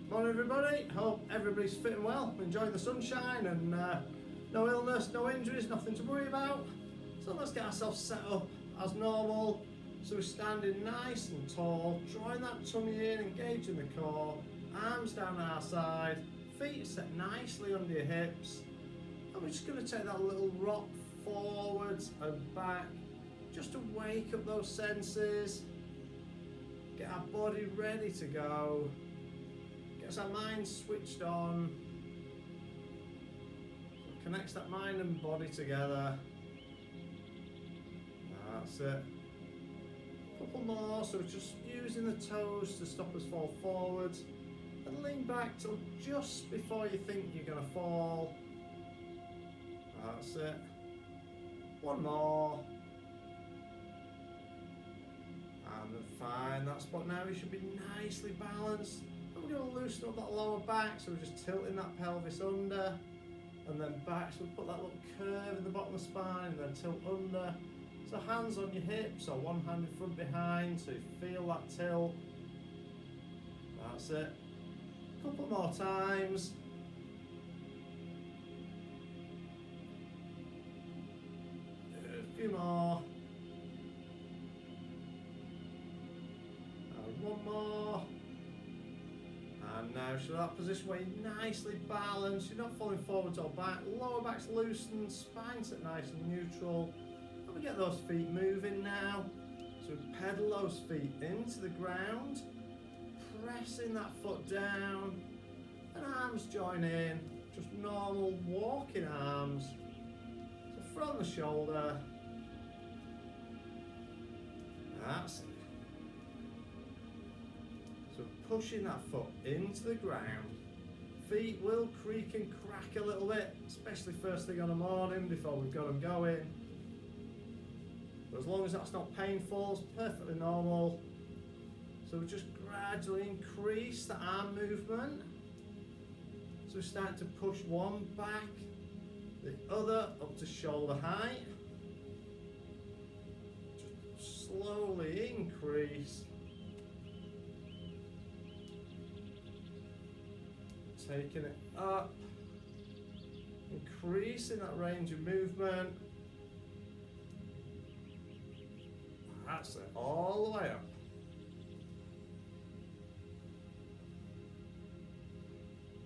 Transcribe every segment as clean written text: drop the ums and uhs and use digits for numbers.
Morning everybody, hope everybody's fitting well, enjoying the sunshine and no illness, no injuries, nothing to worry about. So let's get ourselves set up as normal. So we're standing nice and tall, drawing that tummy in, engaging the core, arms down our side, feet set nicely under your hips. And we're just going to take that little rock forwards and back, just to wake up those senses, get our body ready to go. Gets our mind switched on, so connects that mind and body together. That's it. A couple more, so just using the toes to stop us fall forwards and lean back till just before you think you're going to fall. That's it. One more. And then find that spot now. You should be nicely balanced. We're going to loosen up that lower back, so we're just tilting that pelvis under and then back, so we put that little curve in the bottom of the spine and then tilt under. So hands on your hips or one hand in front behind, so you feel that tilt. That's it. A couple more times. A few more. And one more. And now, so that position where you're nicely balanced, you're not falling forwards or back, lower back's loosened, spine's at nice and neutral. And we get those feet moving now. So we pedal those feet into the ground, pressing that foot down, and arms join in, just normal walking arms. So from the shoulder, that's it. So pushing that foot into the ground. Feet will creak and crack a little bit, especially first thing on the morning before we've got them going. But as long as that's not painful, it's perfectly normal. So we just gradually increase the arm movement. So we start to push one back, the other up to shoulder height. Just slowly increase. Taking it up, increasing that range of movement. That's it, all the way up.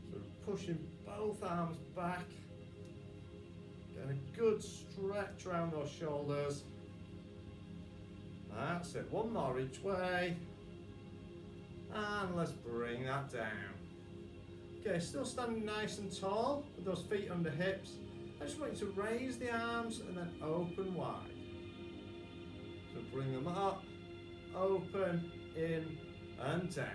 So pushing both arms back, getting a good stretch around those shoulders. That's it, one more each way. And let's bring that down. Okay, still standing nice and tall with those feet under hips. I just want you to raise the arms and then open wide. So bring them up, open, in and down.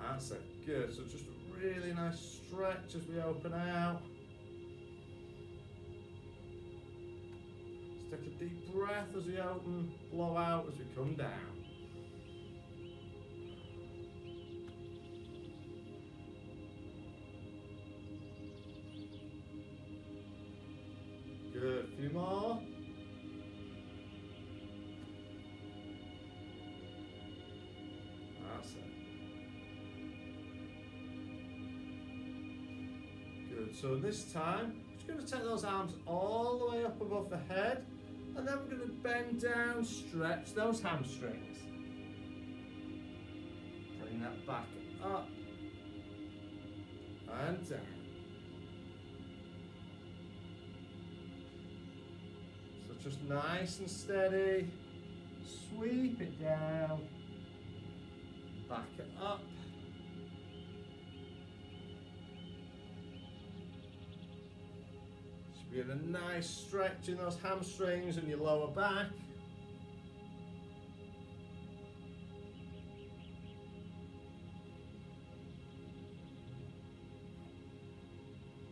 That's it, good. So just a really nice stretch as we open out. Take a deep breath as we open, blow out as we come down. Good, a few more. That's it. Good, so this time, we're going to take those arms all the way up above the head. And then we're going to bend down, stretch those hamstrings. Bring that back up and down. So just nice and steady. Sweep it down. Back it up. You get a nice stretch in those hamstrings and your lower back.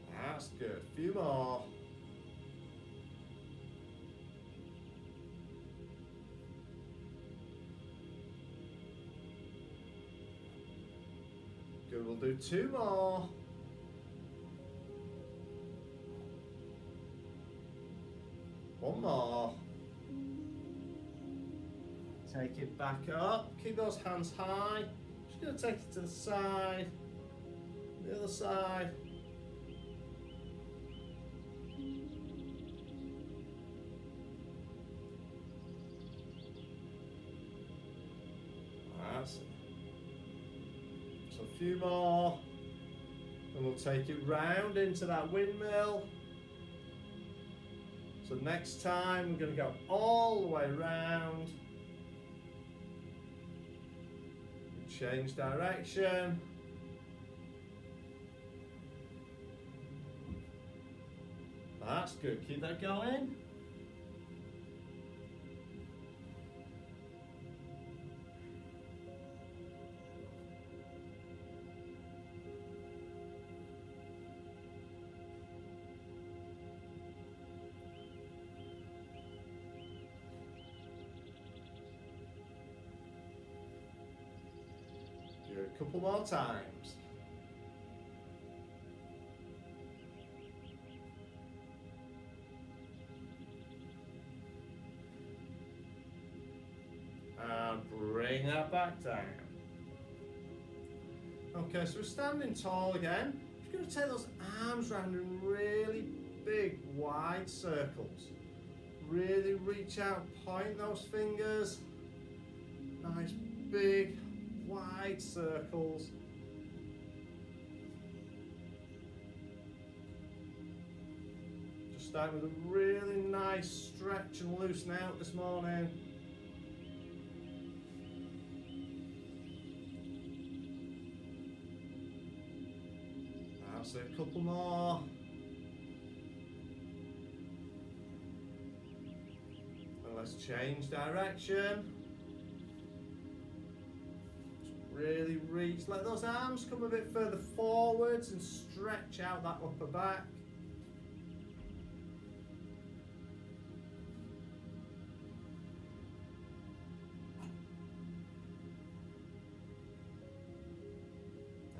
That's good. A few more. Good, we'll do two more. One more. Take it back up, keep those hands high. Just going to take it to the side, the other side. That's it. So a few more, and we'll take it round into that windmill. So next time we're going to go all the way round. Change direction. That's good, keep that going. A couple more times. And bring that back down. Okay, so we're standing tall again. We're going to take those arms round in really big, wide circles. Really reach out, point those fingers. Nice, big, wide circles. Just starting with a really nice stretch and loosen out this morning. That's it, a couple more. And let's change direction. Really reach, let those arms come a bit further forwards and stretch out that upper back.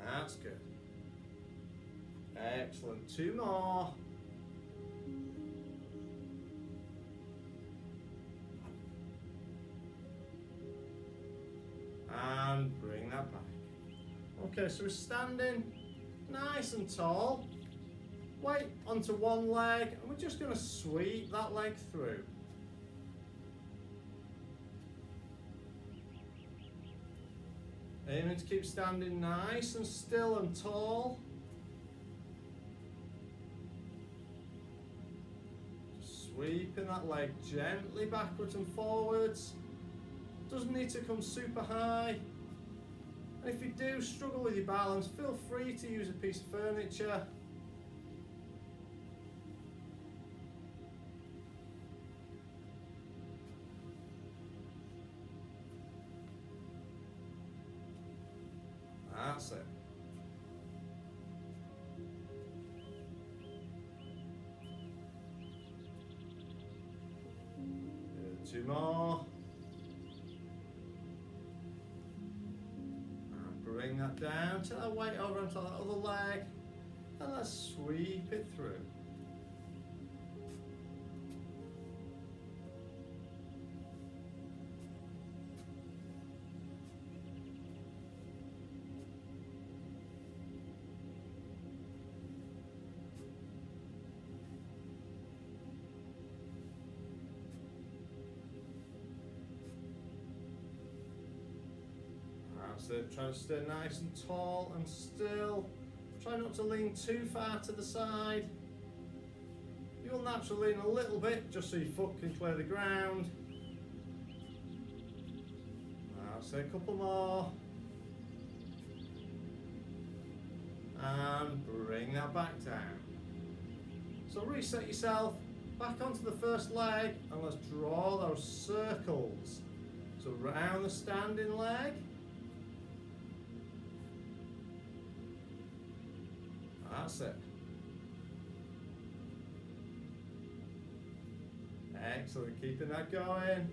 That's good. Excellent, two more. And bring that back. Okay, so we're standing nice and tall. Weight onto one leg, and we're just going to sweep that leg through. Aiming to keep standing nice and still and tall. Just sweeping that leg gently backwards and forwards. Doesn't need to come super high. And if you do struggle with your balance, feel free to use a piece of furniture. That's it. Two more. Bring that down, take that weight over onto that other leg, and let's sweep it through. So try to stay nice and tall and still. Try not to lean too far to the side. You'll naturally lean a little bit just so your foot can clear the ground. I'll say a couple more. And bring that back down. So reset yourself back onto the first leg and let's draw those circles. So round the standing leg. That's it. Excellent, keeping that going.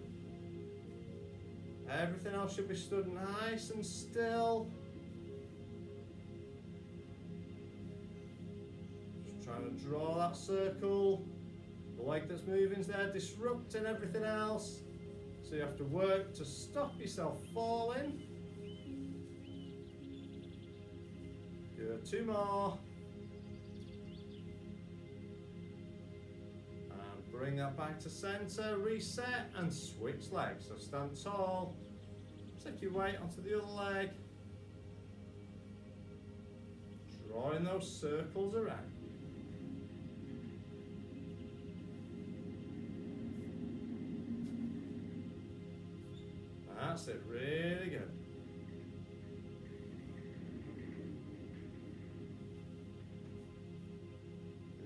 Everything else should be stood nice and still. Just trying to draw that circle. The leg that's moving is there, disrupting everything else. So you have to work to stop yourself falling. Good, 2 more. And bring that back to center, reset and switch legs. So stand tall, take your weight onto the other leg. Drawing those circles around. That's it, really good.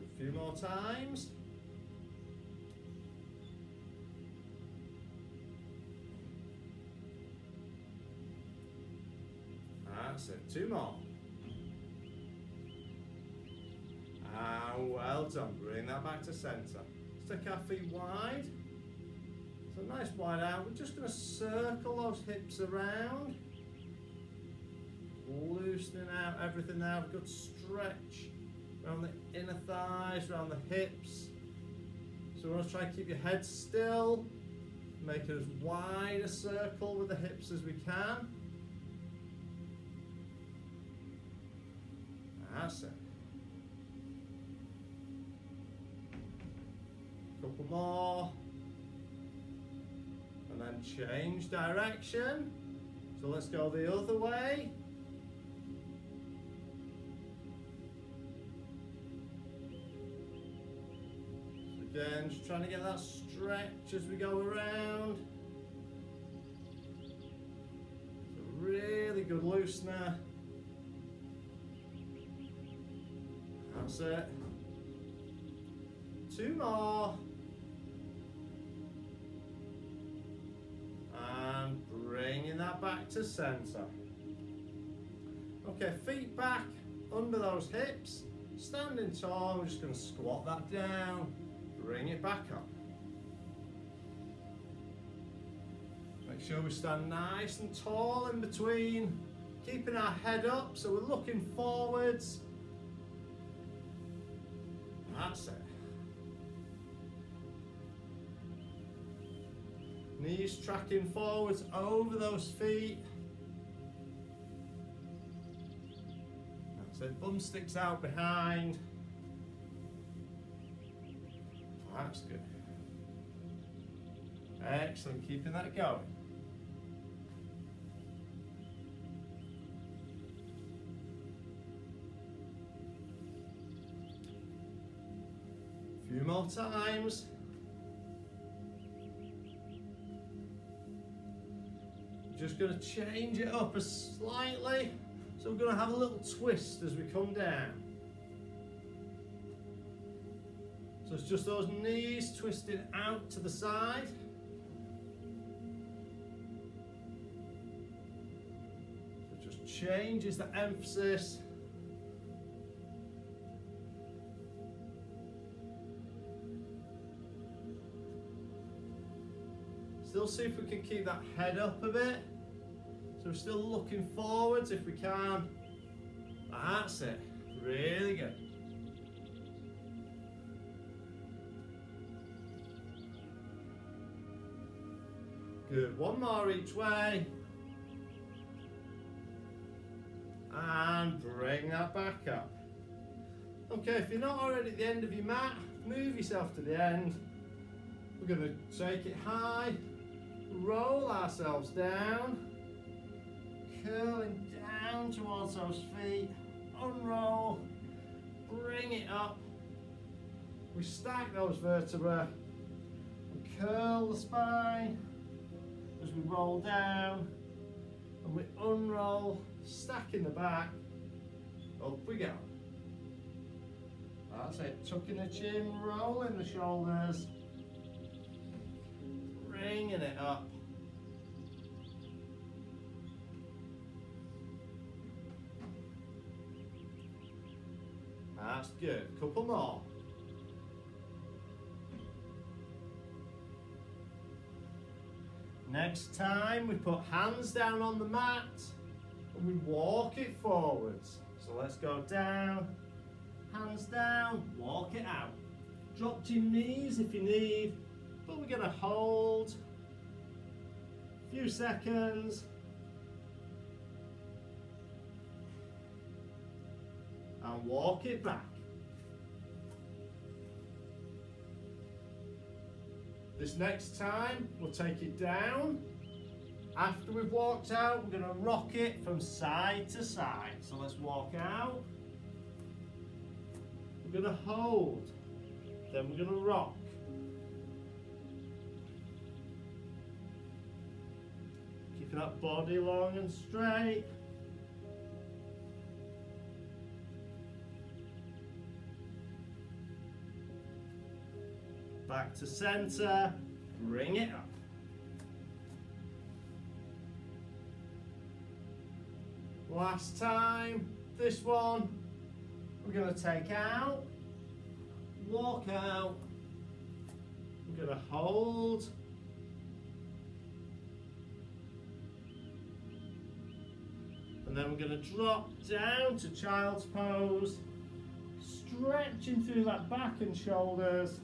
A few more times. That's it, 2 more. And well done, bring that back to center. Let's take our feet wide. So nice wide out. We're just going to circle those hips around. Loosening out everything now. Good stretch around the inner thighs, around the hips. So we're going to try and keep your head still. Make it as wide a circle with the hips as we can. That's it. Couple more. And then change direction. So let's go the other way. So again, just trying to get that stretch as we go around. It's a really good loosener. That's it. 2 more. And bringing that back to center. Okay, feet back under those hips. Standing tall, we're just going to squat that down. Bring it back up. Make sure we stand nice and tall in between. Keeping our head up so we're looking forwards. That's it. Knees tracking forwards over those feet. That's it. Bum sticks out behind. That's good. Excellent. Keeping that going. A few more times. Just going to change it up slightly. So we're going to have a little twist as we come down. So it's just those knees twisting out to the side. So it just changes the emphasis. Still see if we can keep that head up a bit. So we're still looking forwards if we can. That's it. Really good. Good. 1 more each way. And bring that back up. Okay, if you're not already at the end of your mat, move yourself to the end. We're going to take it high. Roll ourselves down, curling down towards those feet, unroll, bring it up. We stack those vertebrae and curl the spine as we roll down, and we unroll, stacking the back, up we go. That's it, tucking the chin, rolling the shoulders, bringing it up. That's good. Couple more. Next time we put hands down on the mat and we walk it forwards. So let's go down, hands down, walk it out. Drop to your knees if you need, but we're going to hold Few seconds. And walk it back. This next time, we'll take it down. After we've walked out, we're going to rock it from side to side. So let's walk out. We're going to hold. Then we're going to rock. Keeping that body long and straight. Back to center, bring it up. Last time, this one, we're going to take out, walk out, we're going to hold, and then we're going to drop down to child's pose, stretching through that back and shoulders,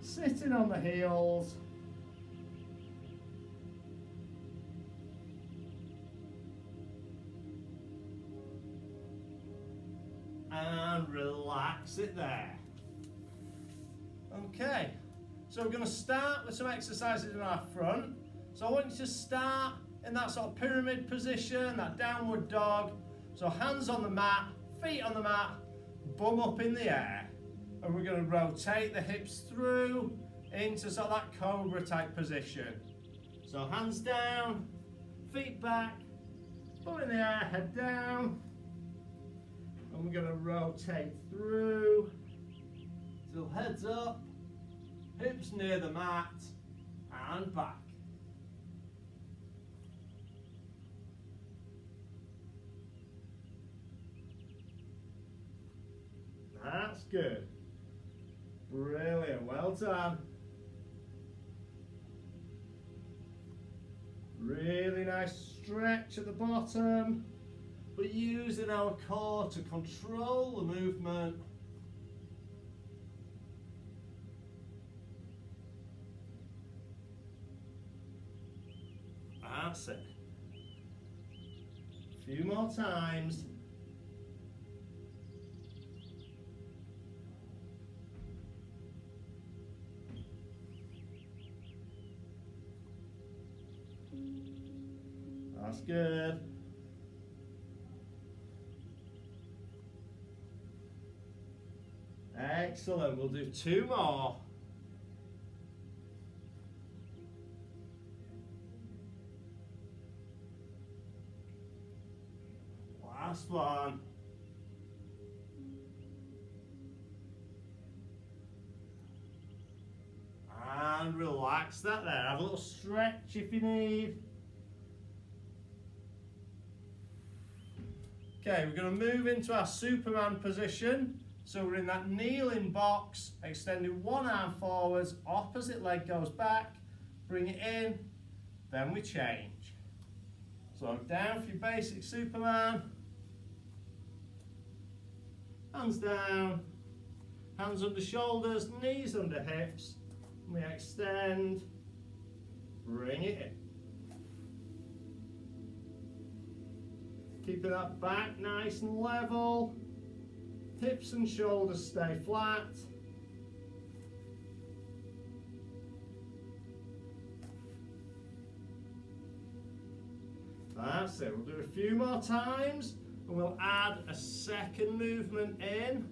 sitting on the heels. And relax it there. Okay, so we're going to start with some exercises in our front. So I want you to start in that sort of pyramid position, that downward dog. So hands on the mat, feet on the mat, bum up in the air. And we're going to rotate the hips through into sort of that cobra type position. So hands down, feet back, bum in the air, head down. And we're going to rotate through till heads up, hips near the mat, and back. That's good. Brilliant, well done. Really nice stretch at the bottom, but using our core to control the movement. That's it. A few more times. That's good. Excellent. We'll do two more. Last one. And relax that there. Have a little stretch if you need. Okay, we're going to move into our Superman position. So we're in that kneeling box, extending one arm forwards, opposite leg goes back, bring it in, then we change. So down for your basic Superman. Hands down, hands under shoulders, knees under hips. We extend, bring it in. Keeping that back nice and level. Hips and shoulders stay flat. That's it. We'll do a few more times and we'll add a second movement in.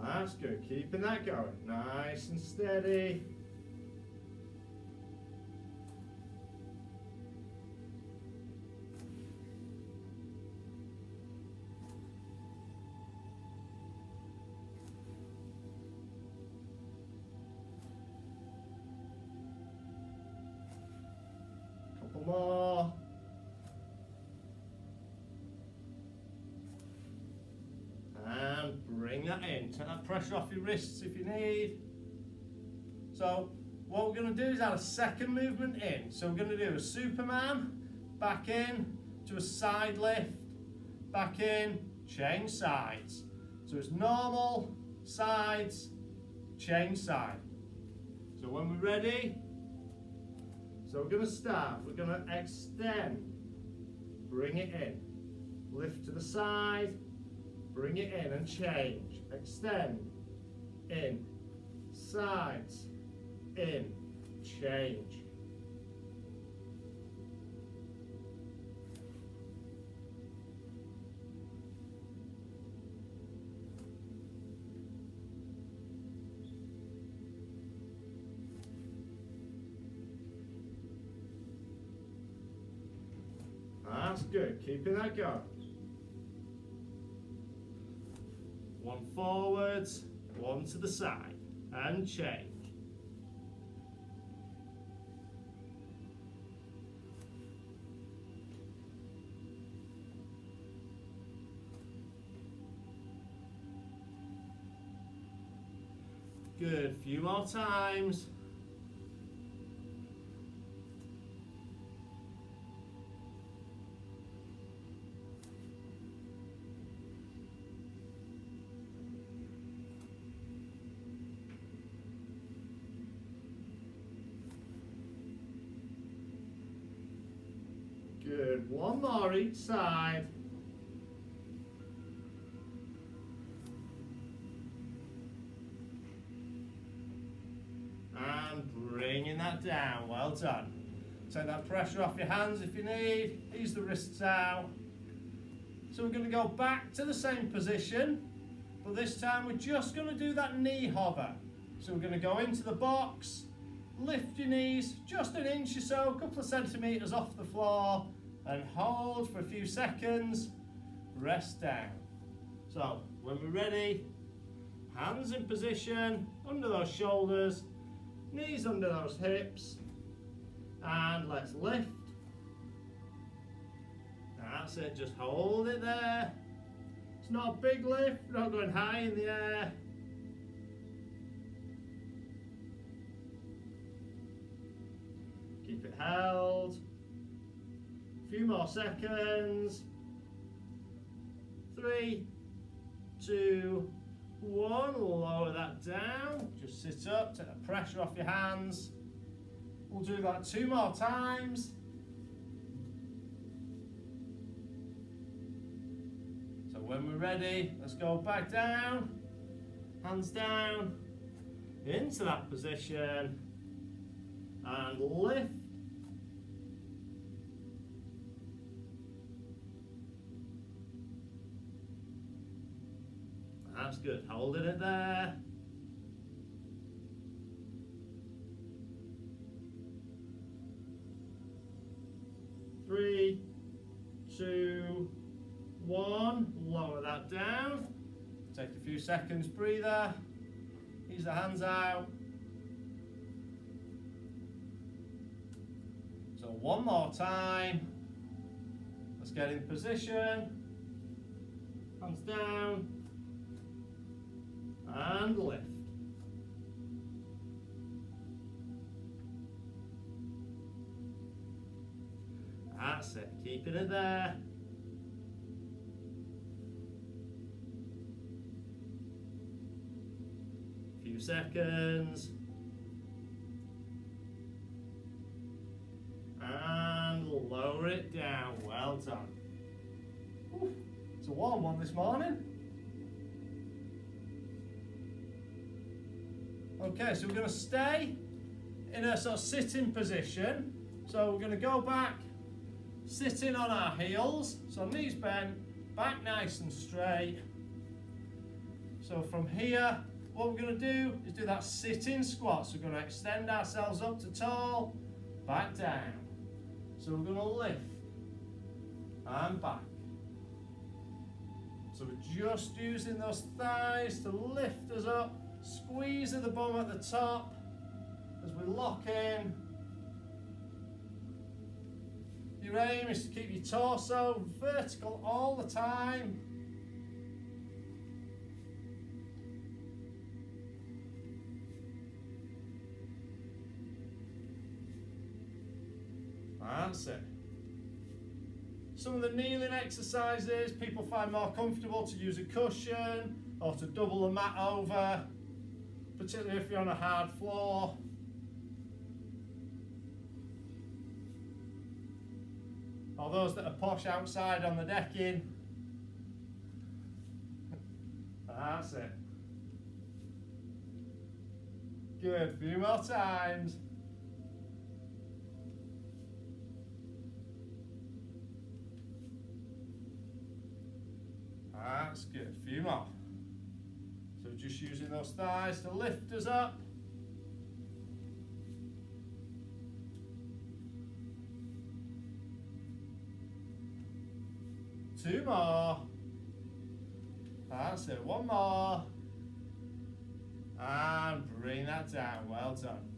That's good. Keeping that going. Nice and steady. More. And bring that in. Take that pressure off your wrists if you need. So what we're going to do is add a second movement in. So we're going to do a Superman, back in to a side lift, back in, change sides. So it's normal, sides, change side. So when we're ready, so we're going to start, we're going to extend, bring it in, lift to the side, bring it in and change, extend, in, sides, in, change. That's good, keeping that going. One forwards, one to the side, and change. Good, few more times. Good, one more each side. And bringing that down, well done. Take that pressure off your hands if you need, ease the wrists out. So we're going to go back to the same position, but this time we're just going to do that knee hover. So we're going to go into the box, lift your knees just an inch or so, a couple of centimetres off the floor, and hold for a few seconds, rest down. So when we're ready, hands in position, under those shoulders, knees under those hips, and let's lift. That's it, just hold it there. It's not a big lift, we're not going high in the air. Keep it held. A few more seconds. 3, 2, 1. Lower that down. Just sit up, take the pressure off your hands. We'll do that 2 more times. So when we're ready, let's go back down. Hands down. Into that position. And lift. That's good, holding it there. Three, 2, 1, lower that down. Take a few seconds, breather. Ease the hands out. So one more time. Let's get in position. Hands down. And lift. That's it, keeping it there. Few seconds. And lower it down, well done. Ooh, it's a warm one this morning. Okay, so we're going to stay in a sort of sitting position. So we're going to go back, sitting on our heels. So knees bent, back nice and straight. So from here, what we're going to do is do that sitting squat. So we're going to extend ourselves up to tall, back down. So we're going to lift and back. So we're just using those thighs to lift us up. Squeeze of the bum at the top as we lock in. Your aim is to keep your torso vertical all the time. That's it. Some of the kneeling exercises, people find more comfortable to use a cushion or to double the mat over. particularly if you're on a hard floor. Or those that are posh outside on the decking. That's it. Good, few more times. That's good, few more. So just using those thighs to lift us up. Two more. That's it, one more. And bring that down, well done.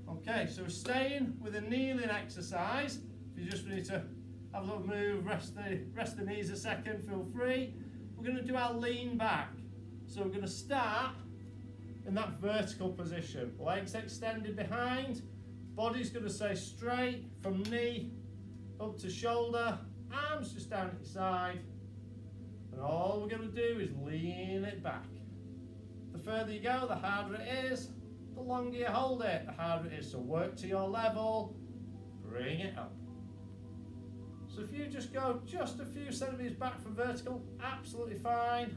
Okay, so we're staying with a kneeling exercise. If you just need to have a little move, rest the knees a second, feel free. We're going to do our lean back. So we're going to start in that vertical position. Legs extended behind, body's going to stay straight from knee up to shoulder, arms just down at your side. And all we're going to do is lean it back. The further you go, the harder it is. The longer you hold it, the harder it is. So work to your level, bring it up. So if you just go just a few centimeters back from vertical, absolutely fine.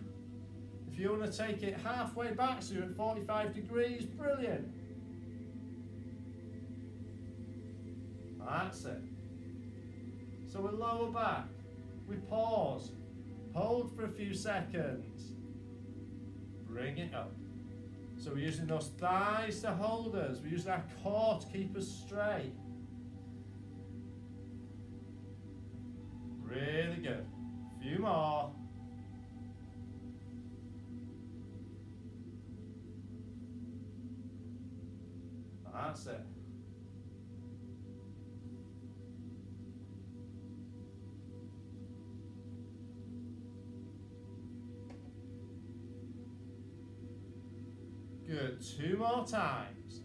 If you want to take it halfway back, so you're at 45 degrees, brilliant. That's it. So we lower back, we pause, hold for a few seconds, bring it up. So we're using those thighs to hold us, we're using our core to keep us straight. Really good. A few more. That's it. Good. Two more times.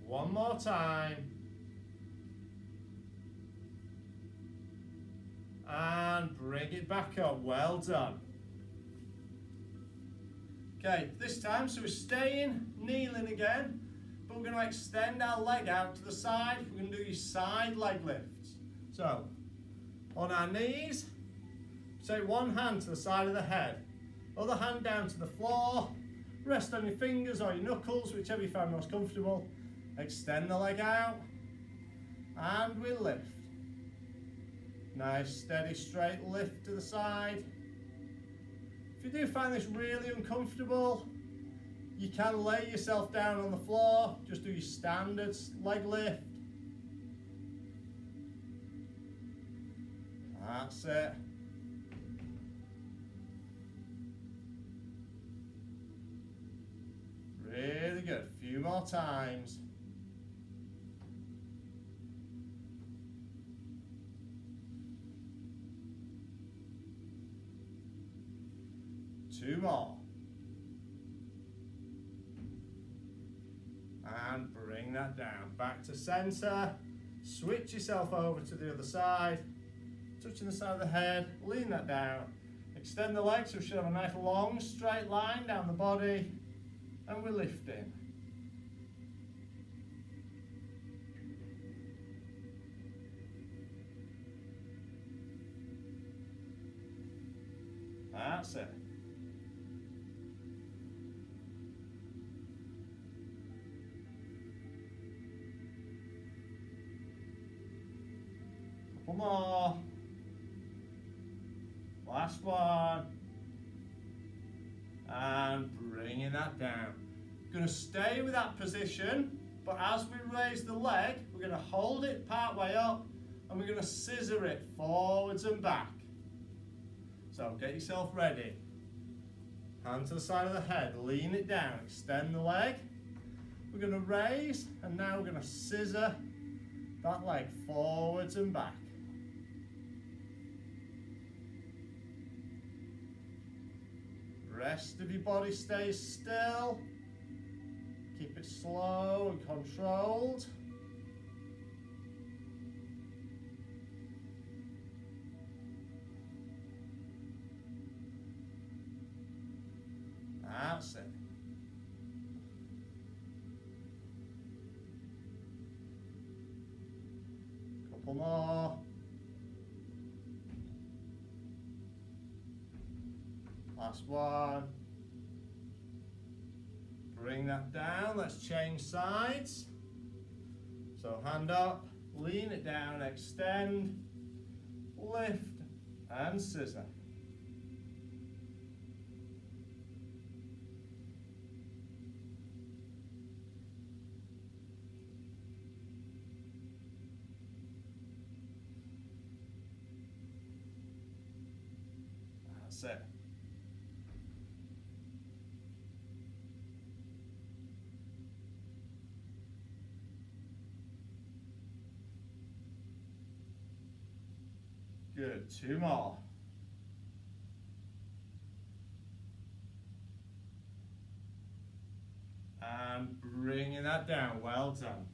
One more time. And bring it back up. Well done. Okay, this time, so we're staying, kneeling again, but we're going to extend our leg out to the side. We're going to do these side leg lifts. So, on our knees, take one hand to the side of the head, other hand down to the floor, rest on your fingers or your knuckles, whichever you find most comfortable. Extend the leg out, and we lift. Nice, steady, straight lift to the side. If you do find this really uncomfortable, you can lay yourself down on the floor, just do your standard leg lift. That's it. Really good. A few more times. Two more. And bring that down. Back to center. Switch yourself over to the other side. Touching the side of the head. Lean that down. Extend the legs so we should have a nice long straight line down the body. And we're lifting. That's it. Couple more. Last one. And bringing that down. Going to stay with that position, but as we raise the leg, we're going to hold it part way up and we're going to scissor it forwards and back. So get yourself ready. Hand to the side of the head, lean it down, extend the leg. We're going to raise and now we're going to scissor that leg forwards and back. Rest of your body stays still. Keep it slow and controlled. That's it. Couple more. Last one. Bring that down. Let's change sides. So hand up, lean it down, extend, lift, and scissor. That's it. Good, 2 more. And bringing that down, well done.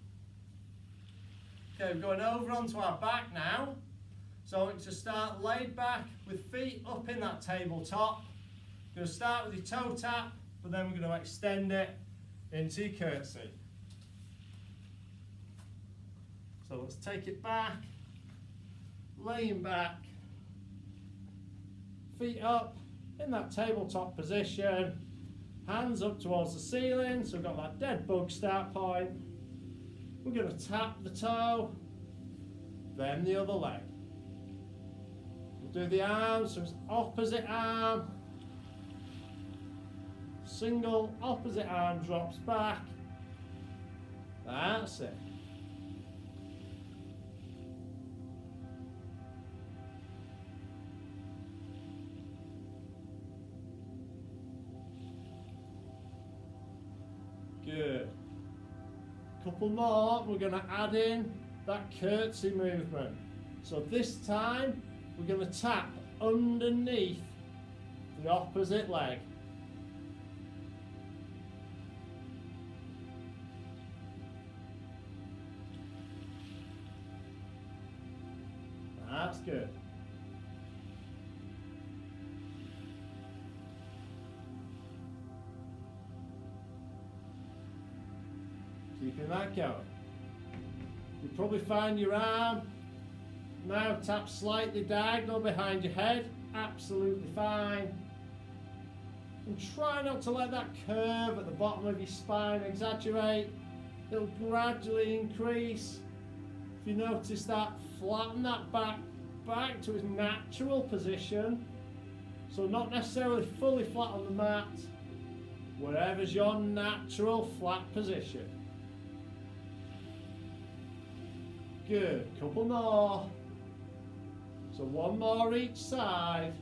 Okay, we're going over onto our back now. So to start laid back with feet up in that tabletop. Going to start with your toe tap, but then we're going to extend it into your curtsy. So let's take it back, laying back, feet up in that tabletop position, hands up towards the ceiling, so we've got that dead bug start point. We're going to tap the toe, then the other leg. We'll do the arms, so it's opposite arm, single, opposite arm drops back. That's it. Good. Couple more, we're going to add in that curtsy movement. So this time, we're going to tap underneath the opposite leg. That's good. Keeping that going. You'll probably find your arm now tap slightly diagonal behind your head. Absolutely fine. And try not to let that curve at the bottom of your spine exaggerate. It'll gradually increase. If you notice that, flatten that back to its natural position. So not necessarily fully flat on the mat. Wherever's your natural flat position. Good, couple more. So one more each side.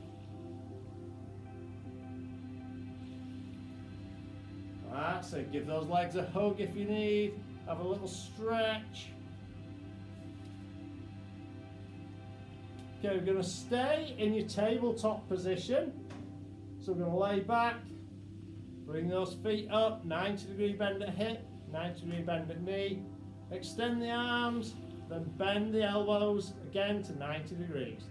That's it, give those legs a hug if you need. Have a little stretch. Okay, we're going to stay in your tabletop position. So we're going to lay back, bring those feet up, 90-degree bend at hip, 90-degree bend at knee. Extend the arms. Then bend the elbows again to 90 degrees.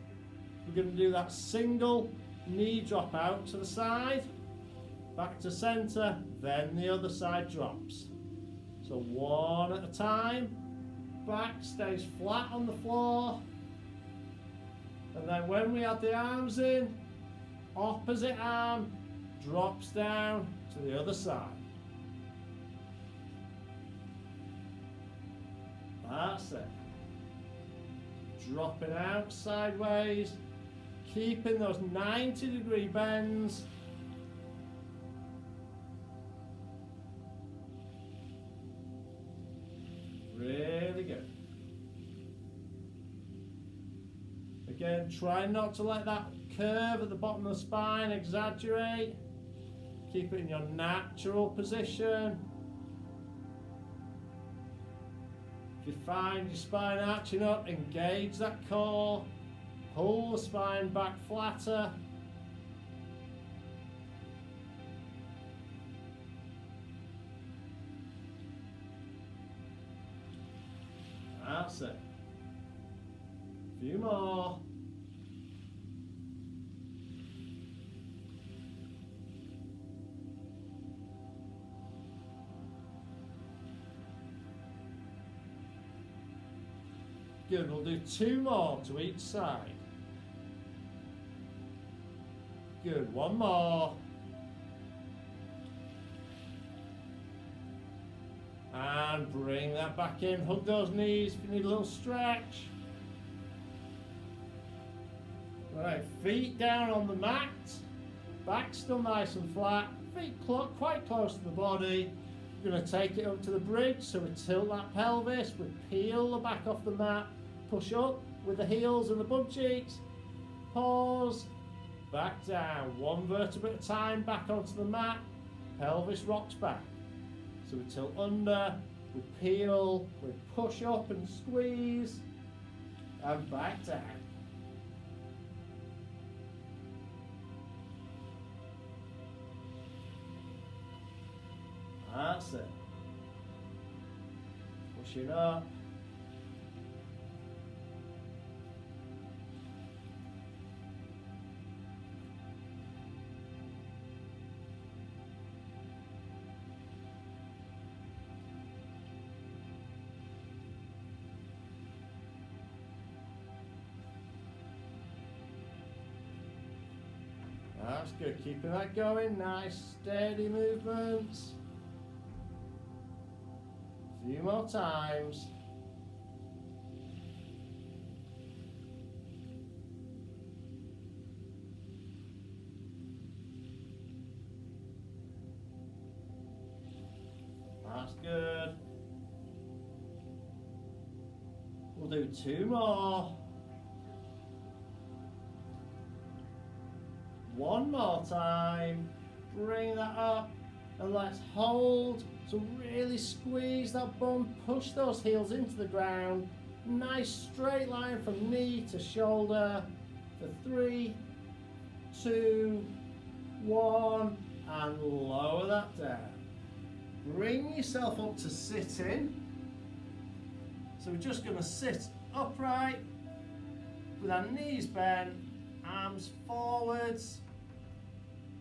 We're going to do that single knee drop out to the side, back to center, then the other side drops. So one at a time, back stays flat on the floor, and then when we add the arms in, opposite arm drops down to the other side. That's it. Dropping out sideways, keeping those 90-degree bends. Really good. Again, try not to let that curve at the bottom of the spine exaggerate. Keep it in your natural position. If you find your spine arching up, engage that core, pull the spine back flatter. That's it. A few more. Good, we'll do 2 more to each side. Good, 1 more. And bring that back in, hug those knees if you need a little stretch. Right, feet down on the mat, back still nice and flat, feet quite close to the body. We're going to take it up to the bridge, so we tilt that pelvis, we peel the back off the mat, push up with the heels and the bum cheeks, pause, back down, 1 vertebra at a time, back onto the mat, pelvis rocks back. So we tilt under, we peel, we push up and squeeze, and back down. That's it. Pushing up. That's good, keeping that going, nice steady movements. A few more times. That's good. We'll do 2 more. 1 more time, bring that up and let's hold. So really squeeze that bum, push those heels into the ground. Nice straight line from knee to shoulder for 3, 2, 1, and lower that down. Bring yourself up to sitting. So we're just going to sit upright with our knees bent, arms forwards.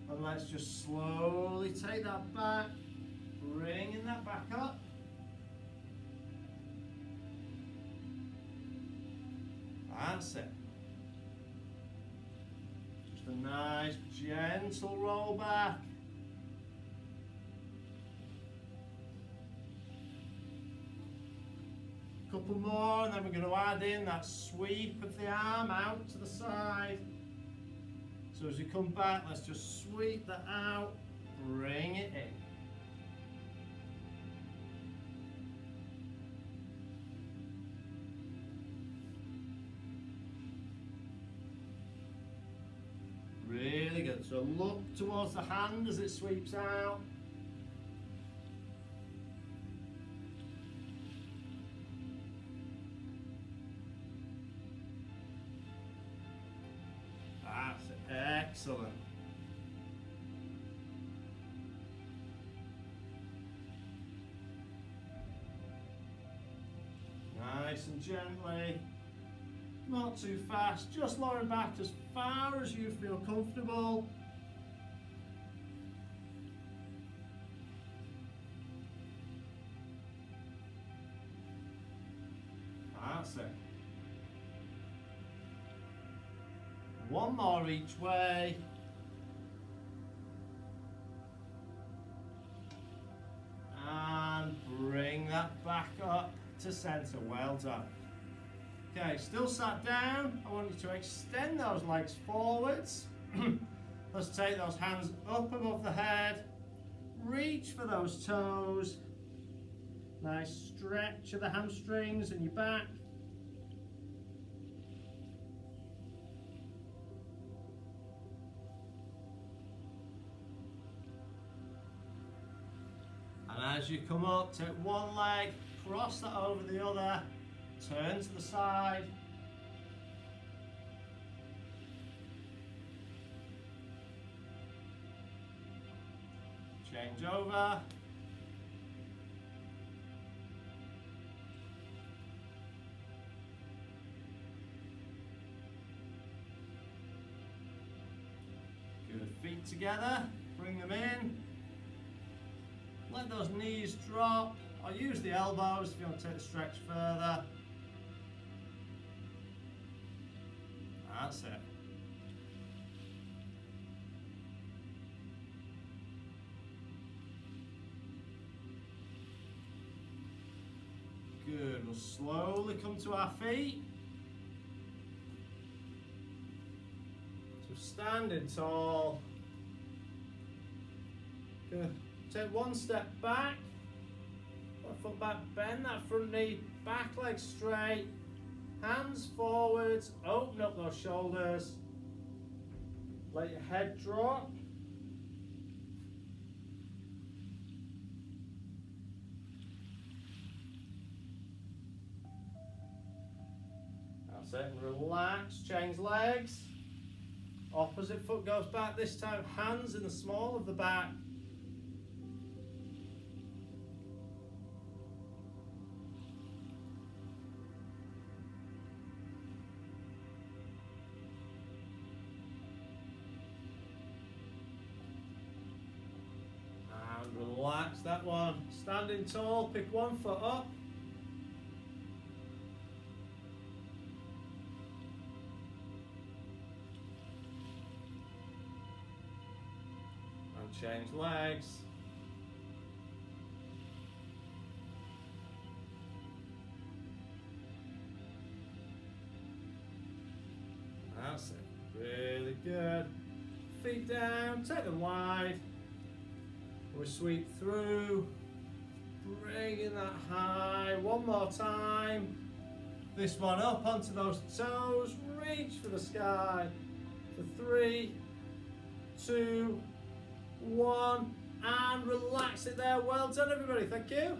And let's just slowly take that back, bringing that back up. That's it. Just a nice gentle roll back. Couple more, and then we're going to add in that sweep of the arm out to the side. So as we come back, let's just sweep that out, bring it in. Really good. So look towards the hand as it sweeps out. Excellent. Nice and gently, not too fast, just lowering back as far as you feel comfortable. That's it. 1 more each way. And bring that back up to center. Well done. Okay, still sat down. I want you to extend those legs forwards. Let's take those hands up above the head. Reach for those toes. Nice stretch of the hamstrings and your back. And as you come up, take one leg, cross that over the other, turn to the side. Change over. Good, feet together, bring them in. Let those knees drop, or use the elbows if you want to take the stretch further. That's it. Good, we'll slowly come to our feet. So standing tall. Good. Take one step back. Left foot back, bend that front knee, back leg straight. Hands forwards, open up those shoulders. Let your head drop. That's it, and relax, change legs. Opposite foot goes back, this time hands in the small of the back. And relax that one. Standing tall, pick one foot up. Change legs. That's it. Really good. Feet down, take them wide. We sweep through. Bringing that high. One more time. This one up onto those toes. Reach for the sky. For 3, 2, 1, and relax it there. Well done, everybody. Thank you.